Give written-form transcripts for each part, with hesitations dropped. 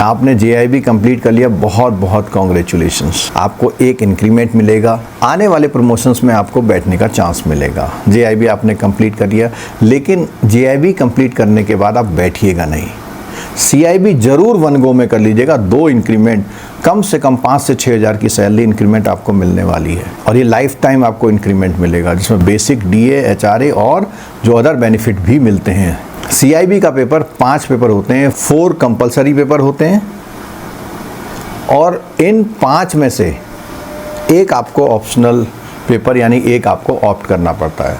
आपने JIB complete कर लिया, बहुत बहुत कॉन्ग्रेचुलेशंस। आपको एक इंक्रीमेंट मिलेगा, आने वाले प्रमोशंस में आपको बैठने का चांस मिलेगा। जेआईबी आपने कंप्लीट कर लिया, लेकिन जेआईबी कंप्लीट करने के बाद आप बैठिएगा नहीं, सीआईबी जरूर वन गो में कर लीजिएगा। 2 इंक्रीमेंट, कम से कम 5 से 6 हज़ार की सैलरी इंक्रीमेंट आपको मिलने वाली है, और ये लाइफ टाइम आपको इंक्रीमेंट मिलेगा, जिसमें बेसिक डीए, एचआरए और जो अदर बेनिफिट भी मिलते हैं। सीआईबी का पेपर 5 पेपर होते हैं, 4 कंपलसरी पेपर होते हैं, और इन 5 में से एक आपको ऑप्शनल पेपर यानी एक आपको ऑप्ट करना पड़ता है।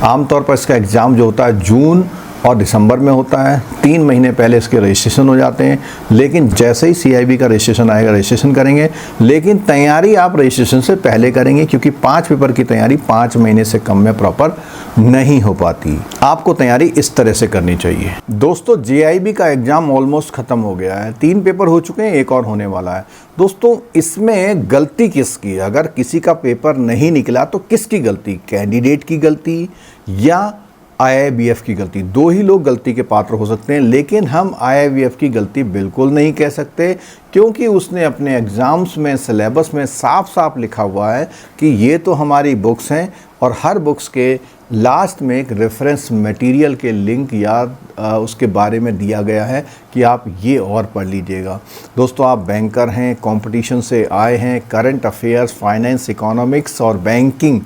आमतौर पर इसका एग्ज़ाम जो होता है जून और दिसंबर में होता है। 3 महीने पहले इसके रजिस्ट्रेशन हो जाते हैं, लेकिन जैसे ही सीआईबी का रजिस्ट्रेशन आएगा रजिस्ट्रेशन करेंगे, लेकिन तैयारी आप रजिस्ट्रेशन से पहले करेंगे, क्योंकि 5 पेपर की तैयारी 5 महीने से कम में प्रॉपर नहीं हो पाती। आपको तैयारी इस तरह से करनी चाहिए। दोस्तों, जेआईबी का एग्ज़ाम ऑलमोस्ट ख़त्म हो गया है, 3 पेपर हो चुके हैं, एक और होने वाला है। दोस्तों, इसमें गलती किसकी? अगर किसी का पेपर नहीं निकला तो किसकी गलती? कैंडिडेट की गलती या आईआईबीएफ की गलती? 2 ही लोग गलती के पात्र हो सकते हैं, लेकिन हम आईआईबीएफ की गलती बिल्कुल नहीं कह सकते, क्योंकि उसने अपने एग्ज़ाम्स में, सिलेबस में साफ साफ लिखा हुआ है कि ये तो हमारी बुक्स हैं, और हर बुक्स के लास्ट में एक रेफरेंस मटेरियल के लिंक या उसके बारे में दिया गया है कि आप ये और पढ़ लीजिएगा। दोस्तों, आप बैंकर हैं, कंपटीशन से आए हैं, करंट अफेयर्स, फाइनेंस, इकोनॉमिक्स और बैंकिंग,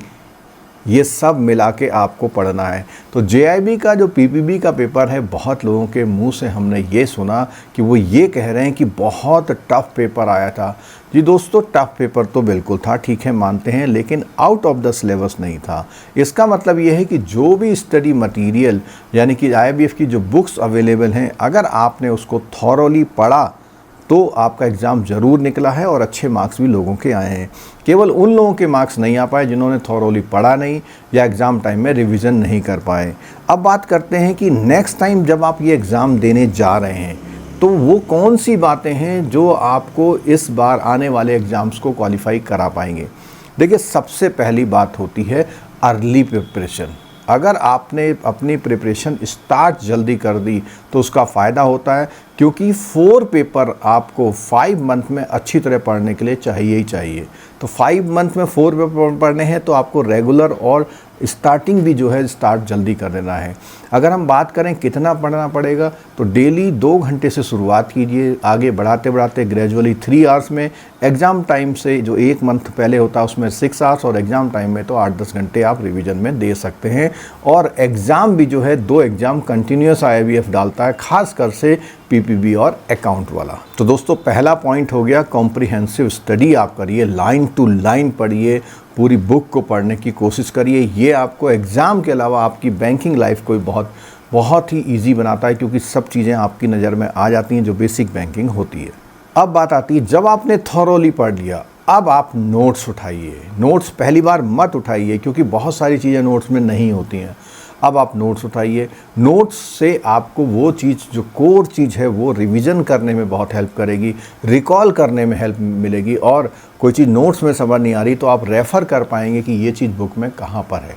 ये सब मिला के आपको पढ़ना है। तो जेआईबी का जो पीपीबी का पेपर है, बहुत लोगों के मुंह से हमने ये सुना कि वो ये कह रहे हैं कि बहुत टफ़ पेपर आया था। जी दोस्तों, टफ़ पेपर तो बिल्कुल था, ठीक है, मानते हैं, लेकिन आउट ऑफ द सिलेबस नहीं था। इसका मतलब ये है कि जो भी स्टडी मटेरियल यानी कि आईआईबीएफ की जो बुक्स अवेलेबल हैं, अगर आपने उसको थॉरोली पढ़ा तो आपका एग्ज़ाम ज़रूर निकला है, और अच्छे मार्क्स भी लोगों के आए हैं। केवल उन लोगों के मार्क्स नहीं आ पाए जिन्होंने थॉरोली पढ़ा नहीं या एग्ज़ाम टाइम में रिवीजन नहीं कर पाए। अब बात करते हैं कि नेक्स्ट टाइम जब आप ये एग्ज़ाम देने जा रहे हैं, तो वो कौन सी बातें हैं जो आपको इस बार आने वाले एग्ज़ाम्स को क्वालिफाई करा पाएंगे। देखिए, सबसे पहली बात होती है अर्ली प्रिपरेशन। अगर आपने अपनी प्रिपरेशन स्टार्ट जल्दी कर दी तो उसका फ़ायदा होता है, क्योंकि 4 पेपर आपको 5 मंथ में अच्छी तरह पढ़ने के लिए चाहिए ही चाहिए। तो 5 मंथ में 4 पेपर पढ़ने हैं, तो आपको रेगुलर और स्टार्टिंग भी जो है स्टार्ट जल्दी कर देना है। अगर हम बात करें कितना पढ़ना पड़ेगा, तो डेली 2 घंटे से शुरुआत कीजिए, आगे बढ़ाते बढ़ाते ग्रेजुअली 3 आवर्स में, एग्ज़ाम टाइम से जो 1 मंथ पहले होता है उसमें 6 आवर्स, और एग्ज़ाम टाइम में तो 8-10 घंटे आप रिवीजन में दे सकते हैं। और एग्ज़ाम भी जो है 2 एग्ज़ाम कंटिन्यूस आईआईबीएफ डालता है, खासकर से पीपीबी और अकाउंट वाला। तो दोस्तों, पहला पॉइंट हो गया, कॉम्प्रिहेंसिव स्टडी आप करिए, लाइन टू लाइन पढ़िए, पूरी बुक को पढ़ने की कोशिश करिए। ये आपको एग्ज़ाम के अलावा आपकी बैंकिंग लाइफ को बहुत ही ईजी बनाता है, क्योंकि सब चीज़ें आपकी नज़र में आ जाती हैं जो बेसिक बैंकिंग होती है। अब बात आती है, जब आपने थॉरोली पढ़ लिया, अब आप नोट्स उठाइए। नोट्स पहली बार मत उठाइए, क्योंकि बहुत सारी चीज़ें नोट्स में नहीं होती हैं। अब आप नोट्स उठाइए। नोट्स से आपको वो चीज़ जो कोर चीज़ है वो रिवीजन करने में बहुत हेल्प करेगी, रिकॉल करने में हेल्प मिलेगी, और कोई चीज़ नोट्स में समझ नहीं आ रही तो आप रेफ़र कर पाएंगे कि ये चीज़ बुक में कहाँ पर है।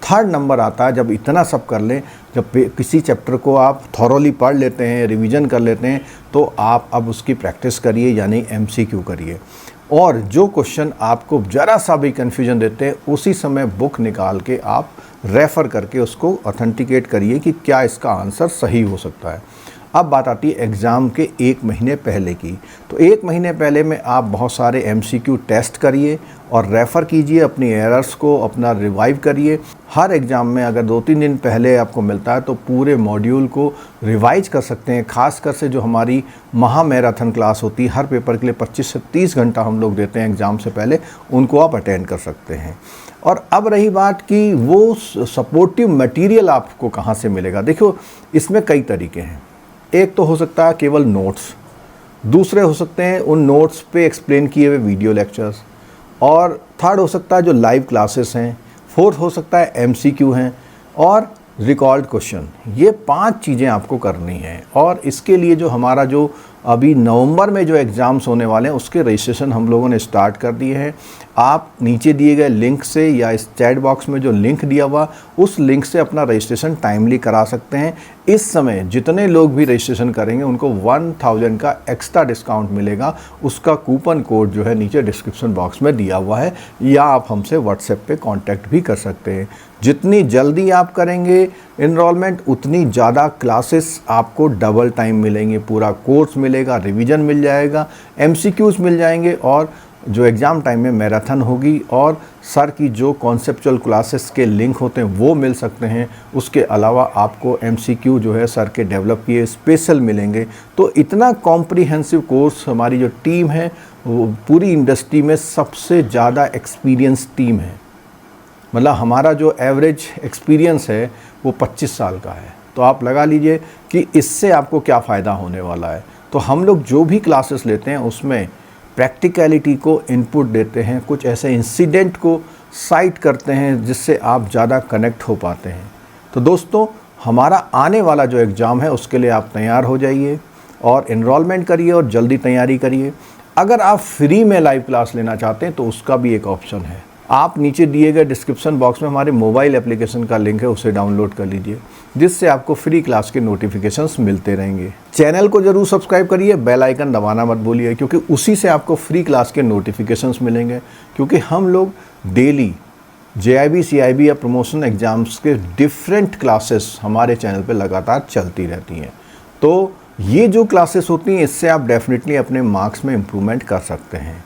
3rd नंबर आता है, जब इतना सब कर लें, जब किसी चैप्टर को आप थॉरोली पढ़ लेते हैं, रिवीजन कर लेते हैं, तो आप अब उसकी प्रैक्टिस करिए, यानी एमसीक्यू करिए। और जो क्वेश्चन आपको ज़रा सा भी कन्फ्यूजन देते हैं, उसी समय बुक निकाल के आप रेफ़र करके उसको ऑथेंटिकेट करिए कि क्या इसका आंसर सही हो सकता है। अब बात आती है एग्ज़ाम के 1 महीने पहले की। तो 1 महीने पहले में आप बहुत सारे एमसीक्यू टेस्ट करिए और रेफ़र कीजिए, अपनी एरर्स को अपना रिवाइव करिए। हर एग्ज़ाम में अगर 2-3 दिन पहले आपको मिलता है तो पूरे मॉड्यूल को रिवाइज कर सकते हैं। खासकर से जो हमारी महा मैराथन क्लास होती है, हर पेपर के लिए 25 से 30 घंटा हम लोग देते हैं एग्ज़ाम से पहले, उनको आप अटेंड कर सकते हैं। और अब रही बात कि वो सपोर्टिव मटेरियल आपको कहाँ से मिलेगा। देखो, इसमें कई तरीके हैं। एक तो हो सकता है केवल नोट्स, दूसरे हो सकते हैं उन नोट्स पे एक्सप्लेन किए हुए वीडियो लेक्चर्स, और 3rd हो सकता है जो लाइव क्लासेस हैं, 4th हो सकता है एमसीक्यू हैं, और रिकॉर्ड क्वेश्चन। ये 5 चीज़ें आपको करनी हैं। और इसके लिए जो हमारा जो अभी नवंबर में जो एग्ज़ाम्स होने वाले हैं उसके रजिस्ट्रेशन हम लोगों ने स्टार्ट कर दिए हैं। आप नीचे दिए गए लिंक से या इस चैट बॉक्स में जो लिंक दिया हुआ, उस लिंक से अपना रजिस्ट्रेशन टाइमली करा सकते हैं। इस समय जितने लोग भी रजिस्ट्रेशन करेंगे उनको 1000 का एक्स्ट्रा डिस्काउंट मिलेगा। उसका कूपन कोड जो है नीचे डिस्क्रिप्शन बॉक्स में दिया हुआ है, या आप हमसे व्हाट्सएप पे कांटेक्ट भी कर सकते हैं। जितनी जल्दी आप करेंगे इनरोलमेंट, उतनी ज़्यादा क्लासेस आपको डबल टाइम मिलेंगे, पूरा कोर्स मिलेगा, रिवीजन मिल जाएगा, MCQs मिल जाएंगे, और जो एग्ज़ाम टाइम में मैराथन होगी, और सर की जो कॉन्सेप्चुअल क्लासेस के लिंक होते हैं वो मिल सकते हैं। उसके अलावा आपको MCQ जो है सर के डेवलप किए स्पेशल मिलेंगे। तो इतना कॉम्प्रिहेंसिव कोर्स, हमारी जो टीम है वो पूरी इंडस्ट्री में सबसे ज़्यादा एक्सपीरियंस टीम है। मतलब हमारा जो एवरेज एक्सपीरियंस है वो 25 साल का है। तो आप लगा लीजिए कि इससे आपको क्या फ़ायदा होने वाला है। तो हम लोग जो भी क्लासेस लेते हैं उसमें प्रैक्टिकलिटी को इनपुट देते हैं, कुछ ऐसे इंसिडेंट को साइट करते हैं जिससे आप ज़्यादा कनेक्ट हो पाते हैं। तो दोस्तों, हमारा आने वाला जो एग्ज़ाम है उसके लिए आप तैयार हो जाइए और इनरोलमेंट करिए और जल्दी तैयारी करिए। अगर आप फ्री में लाइव क्लास लेना चाहते हैं तो उसका भी एक ऑप्शन है। आप नीचे दिए गए डिस्क्रिप्शन बॉक्स में हमारे मोबाइल एप्लीकेशन का लिंक है, उसे डाउनलोड कर लीजिए, जिससे आपको फ्री क्लास के नोटिफिकेशंस मिलते रहेंगे। चैनल को जरूर सब्सक्राइब करिए, बेल आइकन दबाना मत भूलिए, क्योंकि उसी से आपको फ्री क्लास के नोटिफिकेशंस मिलेंगे। क्योंकि हम लोग डेली JIB CIB या प्रमोशन एग्जाम्स के डिफरेंट क्लासेस हमारे चैनल पर लगातार चलती रहती हैं। तो ये जो क्लासेस होती हैं इससे आप डेफिनेटली अपने मार्क्स में इम्प्रूवमेंट कर सकते हैं।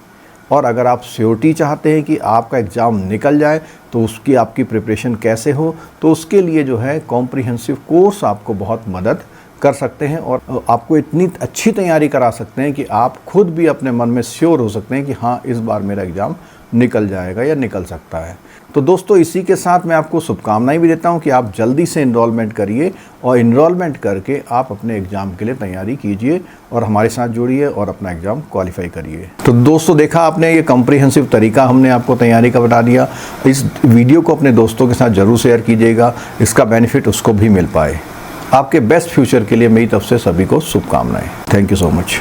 और अगर आप श्योरिटी चाहते हैं कि आपका एग्ज़ाम निकल जाए तो उसकी आपकी प्रिपरेशन कैसे हो, तो उसके लिए जो है कॉम्प्रिहेंसिव कोर्स आपको बहुत मदद कर सकते हैं और आपको इतनी अच्छी तैयारी करा सकते हैं कि आप खुद भी अपने मन में श्योर हो सकते हैं कि हाँ, इस बार मेरा एग्ज़ाम निकल जाएगा या निकल सकता है। तो दोस्तों, इसी के साथ मैं आपको शुभकामनाएं भी देता हूं कि आप जल्दी से इनरोलमेंट करिए और इनरोलमेंट करके आप अपने एग्ज़ाम के लिए तैयारी कीजिए और हमारे साथ जुड़िए और अपना एग्ज़ाम क्वालिफाई करिए। तो दोस्तों, देखा आपने, ये कॉम्प्रिहेंसिव तरीका हमने आपको तैयारी का बता दिया। इस वीडियो को अपने दोस्तों के साथ ज़रूर शेयर कीजिएगा, इसका बेनिफिट उसको भी मिल पाए। आपके बेस्ट फ्यूचर के लिए मेरी तरफ से सभी को शुभकामनाएँ। Thank you so much.